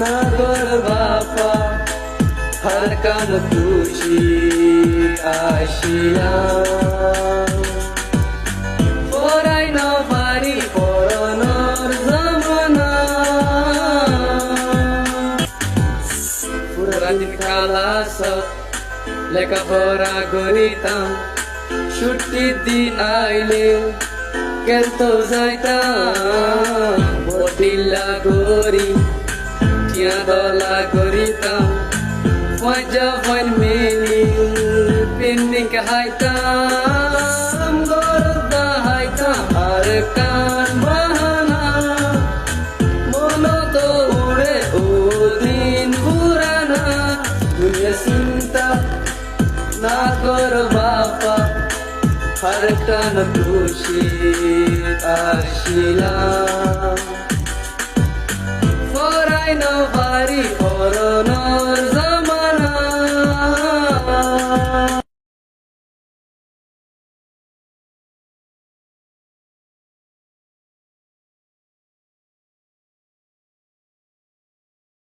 নাগর বাপা হারকান খুশি আসিয়া পরাই না পারি পরনর জামানা পুরা দিন খালাস লেখাপড়া করিতাম ছুটির দিন আইলে কেলতো যাইতাম বটিলা করি টিয়া দলা করিতাম মজা ফাইন মেনি পিন্নিক হাইতাম গরদা হাইতাম আর কান বাহানা মনত উড়ে ও দিন পুরানা দুনিয়া চিন্তা না কর বাপা हर टन खुशी आशिला फराई न पारी